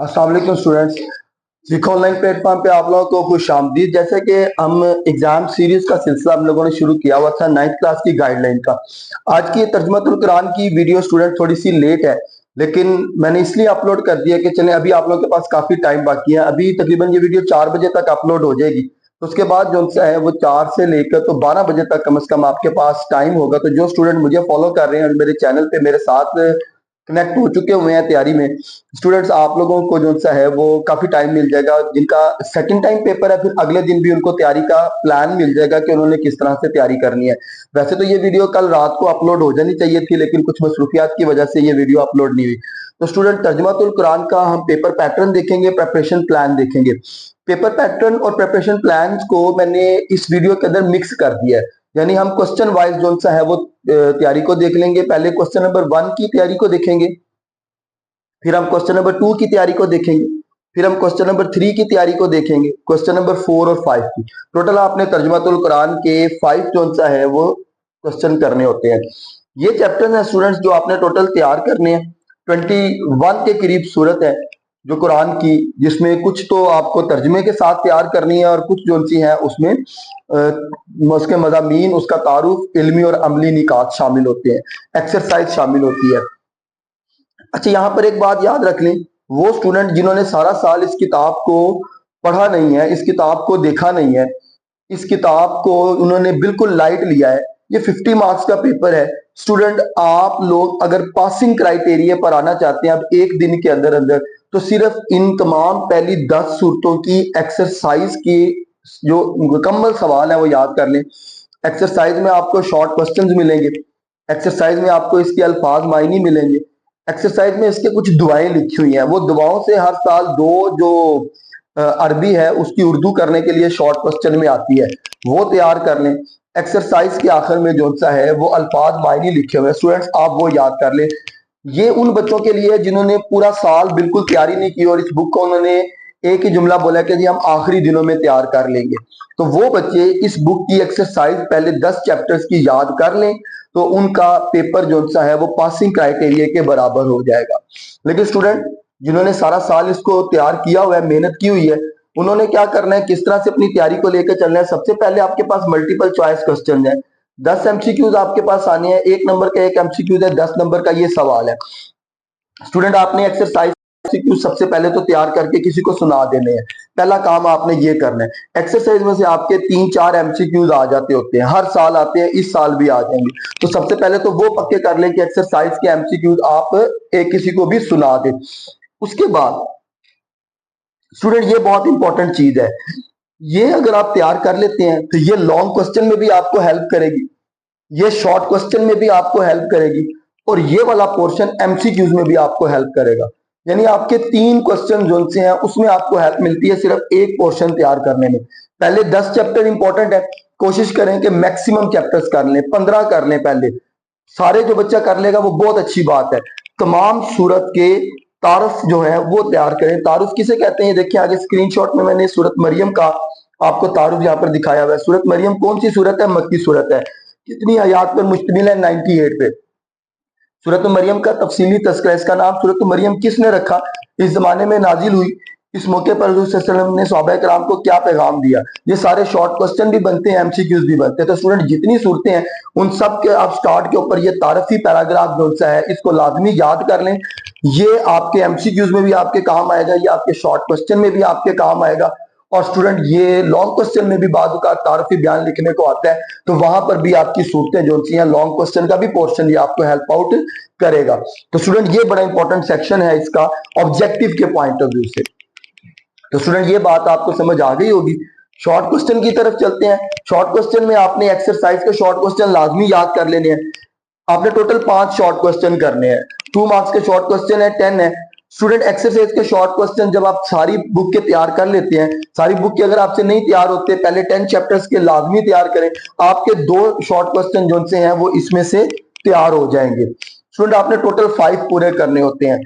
अस्सलाम वालेकुम स्टूडेंट्स। सीखो ऑनलाइन प्लेटफॉर्म पे आप लोगों को खुश आमदीद। जैसे कि हम एग्जाम सीरीज का सिलसिला हम लोगों ने शुरू किया हुआ था 9th क्लास की गाइडलाइन का। आज की तर्जुमतुल कुरान की वीडियो स्टूडेंट थोड़ी सी लेट है, लेकिन मैंने इसलिए अपलोड कर दिया कि चले अभी आप लोगों के पास काफी टाइम बाकी है। अभी तकरीबन ये वीडियो 4 बजे तक अपलोड हो जाएगी, तो उसके बाद जो है वो 4 से लेकर तो 12 बजे तक कम से कम आपके पास टाइम होगा। तो जो स्टूडेंट मुझे फॉलो कर रहे हैं और मेरे चैनल पे मेरे साथ कनेक्ट हो चुके हुए हैं तैयारी में, स्टूडेंट्स आप लोगों को जो सा है वो काफी टाइम मिल जाएगा। जिनका सेकंड टाइम पेपर है फिर अगले दिन भी उनको तैयारी का प्लान मिल जाएगा कि उन्होंने किस तरह से तैयारी करनी है। वैसे तो ये वीडियो कल रात को अपलोड हो जानी चाहिए थी, लेकिन कुछ मसरूफियात की वजह से ये वीडियो अपलोड नहीं हुई। तो स्टूडेंट तर्जुमातुल कुरान का हम पेपर पैटर्न देखेंगे, प्रेपरेशन प्लान देखेंगे। पेपर पैटर्न और प्रेपरेशन प्लान को मैंने इस वीडियो के अंदर मिक्स कर दिया है, यानी हम क्वेश्चन वाइज जो सा है वो तैयारी को देख लेंगे। पहले क्वेश्चन नंबर 1 की तैयारी को देखेंगे, फिर हम क्वेश्चन नंबर 2 की तैयारी को देखेंगे, फिर हम क्वेश्चन नंबर 3 की तैयारी को देखेंगे, क्वेश्चन नंबर 4 और 5 की। टोटल आपने तर्जुमातुल कुरान के 5 जो सा है वो क्वेश्चन करने होते हैं। ये चैप्टर है स्टूडेंट्स जो आपने टोटल तैयार करने हैं। 21 के करीब सूरत है जो कुरान की, जिसमें कुछ तो आपको तर्जमे के साथ तैयार करनी है और कुछ जो सी है उसमें उसके मज़ामीन, उसका तारुफ, इल्मी और अमली निकात शामिल होते हैं, एक्सरसाइज शामिल होती है। अच्छा, यहाँ पर एक बात याद रख लें, वो स्टूडेंट जिन्होंने सारा साल इस किताब को पढ़ा नहीं है, इस किताब को देखा नहीं है, इस किताब को उन्होंने बिल्कुल लाइट लिया है, ये 50 मार्क्स का पेपर है। स्टूडेंट आप लोग अगर पासिंग क्राइटेरिया पर आना चाहते हैं अब एक दिन के अंदर अंदर, तो सिर्फ इन तमाम पहली 10 सूरतों की एक्सरसाइज की जो मुकम्मल सवाल है वो याद कर लें। एक्सरसाइज में आपको शॉर्ट क्वेश्चंस मिलेंगे, एक्सरसाइज में आपको इसके अल्फाज मायनी मिलेंगे, एक्सरसाइज में इसके कुछ दुआएं लिखी हुई हैं, वो दुआओं से हर साल दो जो अरबी है उसकी उर्दू करने के लिए शॉर्ट क्वेश्चन में आती है, वो तैयार कर लें। एक्सरसाइज के आखिर में जो सा है वो अल्फाज मायनी लिखे हुए हैं, स्टूडेंट्स आप वो याद कर लें। ये उन बच्चों के लिए जिन्होंने पूरा साल बिल्कुल तैयारी नहीं की और इस बुक को उन्होंने एक ही जुमला बोला कि जी हम आखिरी दिनों में तैयार कर लेंगे, तो वो बच्चे इस बुक की एक्सरसाइज पहले 10 चैप्टर्स की याद कर लें, तो उनका पेपर जो सा है वो पासिंग क्राइटेरिया के बराबर हो जाएगा। लेकिन स्टूडेंट जिन्होंने सारा साल इसको तैयार किया हुआ है, मेहनत की हुई है, उन्होंने क्या करना है, किस तरह से अपनी तैयारी को लेकर चलना है। सबसे पहले आपके पास मल्टीपल चॉइस क्वेश्चन है, 10 एमसीक्यूज आपके पास आने हैं, 1 नंबर का एक एमसीक्यूज है, 10 नंबर का ये सवाल है। स्टूडेंट आपने एक्सरसाइज एमसीक्यू सबसे पहले तो तैयार करके किसी को सुना देने हैं, पहला काम आपने ये करना है। एक्सरसाइज में से आपके 3-4 एमसीक्यूज आ जाते होते हैं, हर साल आते हैं, इस साल भी आ जाएंगे। तो सबसे पहले तो वो पक्के कर लें कि एक्सरसाइज के एमसीक्यूज आप एक किसी को भी सुना दें। उसके बाद स्टूडेंट ये बहुत इंपॉर्टेंट चीज है, ये अगर आप तैयार कर लेते हैं तो ये लॉन्ग क्वेश्चन में भी आपको हेल्प करेगी, ये शॉर्ट क्वेश्चन में भी आपको हेल्प करेगी, और ये वाला पोर्शन एमसीक्यूज में भी आपको हेल्प करेगा। यानी आपके 3 क्वेश्चन जो से हैं उसमें आपको हेल्प मिलती है सिर्फ एक पोर्शन तैयार करने में। पहले 10 चैप्टर इंपॉर्टेंट है, कोशिश करें कि मैक्सिमम चैप्टर्स कर लें, 15 कर लें। पहले सारे जो बच्चा कर लेगा वो बहुत अच्छी बात है। तमाम सूरत के तारुफ जो है वो तैयार करें। तारुफ किसे कहते हैं देखिए आगे स्क्रीनशॉट में मैंने सूरत मरियम का आपको तारुफ यहाँ पर दिखाया हुआ है। सूरत मरियम कौन सी सूरत है? मक्की सूरत है। कितनी आयात पर मुश्तमिल है? 98 पे। सूरत मरियम का तफसीली तस्करा, इसका नाम सूरत मरियम किसने रखा, इस जमाने में नाजिल हुई, इस मौके पर हुज़ूर सल्लल्लाहु अलैहि वसल्लम ने सहाबा कराम को क्या पैगाम दिया, ये सारे शॉर्ट क्वेश्चन भी बनते हैं, एमसीक्यूज भी बनते हैं। तो स्टूडेंट जितनी सूरतें हैं उन सब के आप स्टार्ट के ऊपर ये तारफी पैराग्राफ जो सा है इसको लाजमी याद कर लें। ये आपके एमसीक्यूज में भी आपके काम आएगा, ये आपके शॉर्ट क्वेश्चन में भी आपके काम आएगा, और स्टूडेंट ये लॉन्ग क्वेश्चन में भी बाज़ औक़ात तारफी बयान लिखने को आता है, तो वहां पर भी आपकी सूरतें जो सी हैं लॉन्ग क्वेश्चन का भी पोर्शन ये आपको हेल्प आउट करेगा। तो स्टूडेंट ये बड़ा इंपॉर्टेंट सेक्शन है इसका ऑब्जेक्टिव के पॉइंट ऑफ व्यू से। तो स्टूडेंट ये बात आपको समझ आ गई होगी। शॉर्ट क्वेश्चन की तरफ चलते हैं। शॉर्ट क्वेश्चन में आपने एक्सरसाइज के शॉर्ट क्वेश्चन लाजमी याद कर लेने हैं। आपने टोटल 5 शॉर्ट क्वेश्चन करने हैं, 2 मार्क्स के शॉर्ट क्वेश्चन है, 10 है। स्टूडेंट एक्सरसाइज के शॉर्ट क्वेश्चन जब आप सारी बुक के तैयार कर लेते हैं, सारी बुक के अगर आपसे नहीं तैयार होते, पहले 10 चैप्टर्स के लाजमी तैयार करें, आपके 2 शॉर्ट क्वेश्चन जो से हैं वो इसमें से तैयार हो जाएंगे। स्टूडेंट आपने टोटल 5 पूरे करने होते हैं।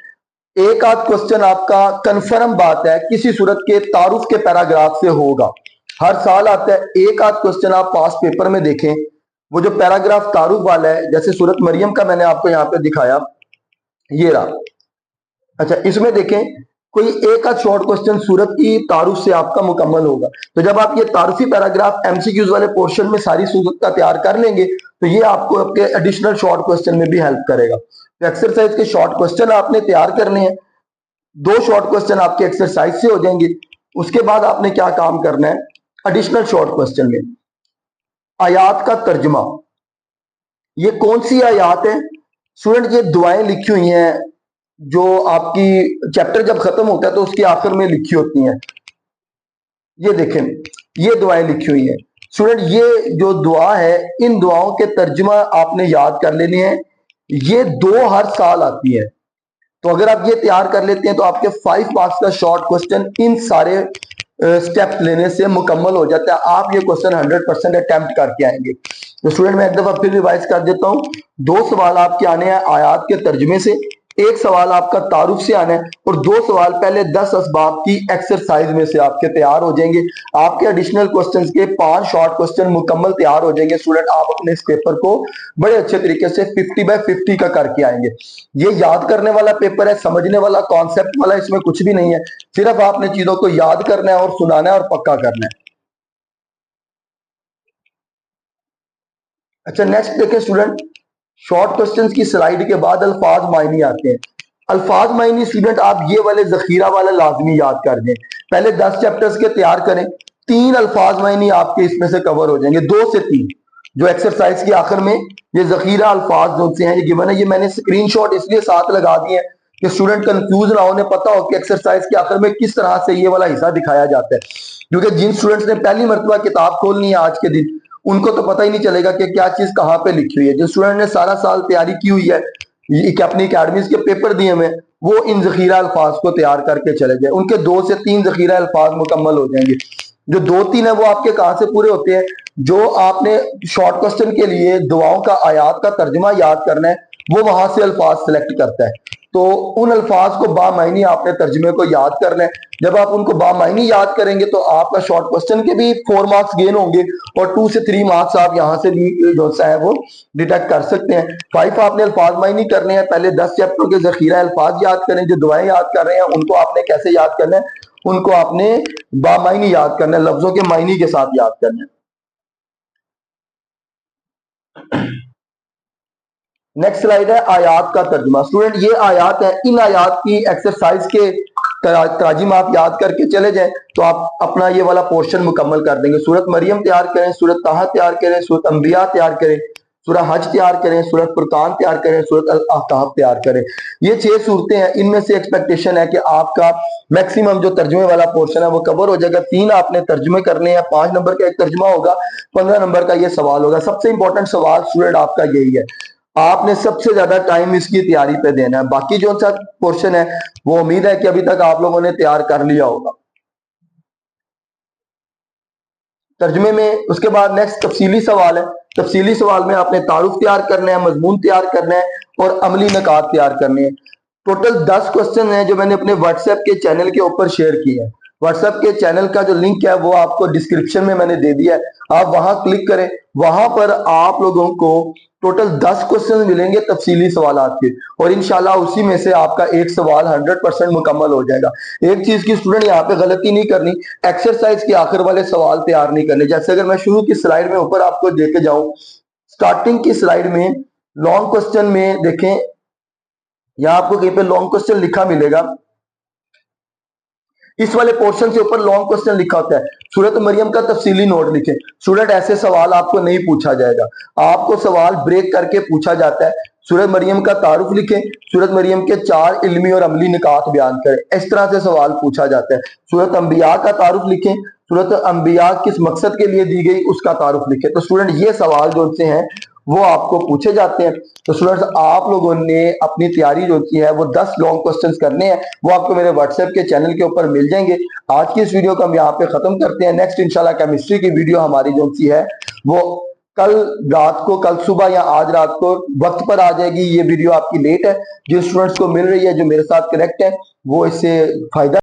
एक आध क्वेश्चन आपका कंफर्म बात है किसी सूरत के तारुफ के पैराग्राफ से होगा, हर साल आता है। एक आध क्वेश्चन आप पास पेपर में देखें, वो जो पैराग्राफ तारुफ वाला है, जैसे सूरत मरियम का मैंने आपको यहाँ पे दिखाया, ये रहा। अच्छा, इसमें देखें कोई एक आध शॉर्ट क्वेश्चन सूरत की तारुफ से आपका मुकम्मल होगा। तो जब आप ये तारुफी पैराग्राफ एमसीक्यूज वाले पोर्शन में सारी सूरत का तैयार कर लेंगे तो ये आपको आपके एडिशनल शॉर्ट क्वेश्चन में भी हेल्प करेगा। तो एक्सरसाइज के शॉर्ट क्वेश्चन आपने तैयार करने हैं, 2 शॉर्ट क्वेश्चन आपके एक्सरसाइज से हो जाएंगे। उसके बाद आपने क्या काम करना है, एडिशनल शॉर्ट क्वेश्चन में आयात का तर्जमा। ये कौन सी आयात है स्टूडेंट? ये दुआएं लिखी हुई हैं जो आपकी चैप्टर जब खत्म होता है तो उसके आखिर में लिखी होती हैं। ये देखें, ये दुआएं लिखी हुई हैं स्टूडेंट। ये जो दुआ है, इन दुआओं के तर्जुमा आपने याद कर लेने हैं। ये 2 हर साल आती है। तो अगर आप ये तैयार कर लेते हैं तो आपके 5 मार्क्स का शॉर्ट क्वेश्चन इन सारे स्टेप्स लेने से मुकम्मल हो जाता है। आप ये क्वेश्चन 100% अटेम्प्ट करके आएंगे। तो स्टूडेंट मैं एक दफा फिर रिवाइज कर देता हूं। 2 सवाल आपके आने हैं आयात के तर्जुमे से, 1 सवाल आपका तारुफ से आना है और 2 सवाल पहले 10 असबाब की एक्सरसाइज में से आपके तैयार हो जाएंगे। आपके एडिशनल क्वेश्चंस के 5 शॉर्ट क्वेश्चन मुकम्मल तैयार हो जाएंगे। स्टूडेंट आप अपने इस पेपर को बड़े अच्छे तरीके से 50 बाय 50 का करके आएंगे। ये याद करने वाला पेपर है, समझने वाला, कॉन्सेप्ट वाला इसमें कुछ भी नहीं है। सिर्फ आपने चीजों को याद करना है और सुनाना है और पक्का करना है। अच्छा नेक्स्ट देखें स्टूडेंट, शॉर्ट क्वेश्चंस की स्लाइड के बाद अल्फाज मायनी आते हैं। अल्फाज मायनी स्टूडेंट आप ये वाले जखीरा वाला लाजमी याद कर दें। पहले 10 चैप्टर्स के तैयार करें, 3 अल्फाज मायनी आपके इसमें से कवर हो जाएंगे, 2 से 3। जो एक्सरसाइज के आखिर में ये जखीरा अल्फाज जो से हैं ये गिवन है। ये मैंने स्क्रीनशॉट इसलिए साथ लगा दिए हैं कि स्टूडेंट कंफ्यूज ना होने, पता हो कि एक्सरसाइज के आखिर में किस तरह से ये वाला हिस्सा दिखाया जाता है। क्योंकि जिन स्टूडेंट्स ने पहली मरतबा किताब खोलनी है आज के दिन, उनको तो पता ही नहीं चलेगा कि क्या चीज कहाँ पे लिखी हुई है। जो स्टूडेंट ने सारा साल तैयारी की हुई है, अपनी अकेडमीज के पेपर दिए हुए, वो इन जखीरा अल्फाज को तैयार करके चले जाए। उनके 2 से 3 जखीरा अल्फाज मुकम्मल हो जाएंगे। जो 2-3 है वो आपके कहां से पूरे होते हैं, जो आपने शॉर्ट क्वेश्चन के लिए दुआओं का आयात का तर्जुमा याद करना है, वो वहां से अल्फाज सिलेक्ट करता है। तो उन अल्फाज को बामायनी आपने तर्जुमे को याद करना है। जब आप उनको बामायनी याद करेंगे तो आपका शॉर्ट क्वेश्चन के भी 4 मार्क्स गेन होंगे और 2 से 3 मार्क्स आप यहां से भी जो है वो डिटेक्ट कर सकते हैं। 5 आपने अल्फाज मायनी करने हैं। पहले 10 चैप्टर के जखीरा अल्फाज याद करें। जो दुआएं याद कर रहे हैं उनको आपने कैसे याद करना है, उनको आपने बामायनी याद करना है, लफ्जों के मायनी के साथ याद करना है। नेक्स्ट स्लाइड है आयात का तर्जुमा। स्टूडेंट ये आयात है, इन आयात की एक्सरसाइज के तराजिम आप याद करके चले जाएं तो आप अपना ये वाला पोर्शन मुकम्मल कर देंगे। सूरत मरियम तैयार करें, सूरत ताहा तैयार करें, सूरत अंबिया तैयार करें, सूरह हज तैयार करें, सूरत फुरकान तैयार करें, सूरत अल अहकाफ तैयार करें। ये 6 सूरतें हैं। इनमें से एक्सपेक्टेशन है कि आपका मैक्सिमम जो तर्जुमे वाला पोर्शन है वो कवर हो जाएगा। 3 आपने तर्जुमे करने हैं, 5 नंबर का एक तर्जुमा होगा, 15 नंबर का ये सवाल होगा। सबसे इंपॉर्टेंट सवाल स्टूडेंट आपका यही है, आपने सबसे ज्यादा टाइम इसकी तैयारी पे देना है। बाकी जो सा पोर्शन है वो उम्मीद है कि अभी तक आप लोगों ने तैयार कर लिया होगा तर्जुमे में। उसके बाद नेक्स्ट तफसीली सवाल है। तफसीली सवाल में आपने तारुफ तैयार करना है, मजमून तैयार करना है और अमली नकात तैयार करने हैं। टोटल 10 क्वेश्चन हैं जो मैंने अपने व्हाट्सएप के चैनल के ऊपर शेयर किए हैं। व्हाट्सएप के चैनल का जो लिंक है वो आपको डिस्क्रिप्शन में मैंने दे दिया है, आप वहां क्लिक करें। वहां पर आप लोगों को टोटल 10 क्वेश्चन मिलेंगे तफसीली सवालात के, और इंशाल्लाह उसी में से आपका एक सवाल 100% मुकम्मल हो जाएगा। एक चीज की स्टूडेंट यहाँ पे गलती नहीं करनी, एक्सरसाइज के आखिर वाले सवाल तैयार नहीं करने। जैसे अगर मैं शुरू की स्लाइड में ऊपर आपको देके जाऊं, स्टार्टिंग की स्लाइड में लॉन्ग क्वेश्चन में देखें, यहाँ आपको कहीं पे लॉन्ग क्वेश्चन लिखा मिलेगा। इस वाले पोर्शन से ऊपर लॉन्ग क्वेश्चन लिखा होता है, सूरत मरियम का तफसीली नोट लिखें। स्टूडेंट ऐसे सवाल आपको नहीं पूछा जाएगा, आपको सवाल ब्रेक करके पूछा जाता है। सूरत मरियम का तारुफ लिखें, सूरत मरियम के 4 इल्मी और अमली निकात बयान करें। इस तरह से सवाल पूछा जाता है। सूरत अंबिया का तारुफ लिखें, सूरत अंबिया किस मकसद के लिए दी गई उसका तारुफ लिखें। तो स्टूडेंट ये सवाल जो से हैं वो आपको पूछे जाते हैं। तो स्टूडेंट्स आप लोगों ने अपनी तैयारी जो की है वो 10 लॉन्ग क्वेश्चंस करने हैं, वो आपको मेरे व्हाट्सएप के चैनल के ऊपर मिल जाएंगे। आज की इस वीडियो को हम यहाँ पे खत्म करते हैं। नेक्स्ट इंशाल्लाह केमिस्ट्री की वीडियो हमारी जो सी है वो कल रात को, कल सुबह या आज रात को वक्त पर आ जाएगी। ये वीडियो आपकी लेट है, जो स्टूडेंट्स को मिल रही है, जो मेरे साथ कनेक्ट है, वो इससे फायदा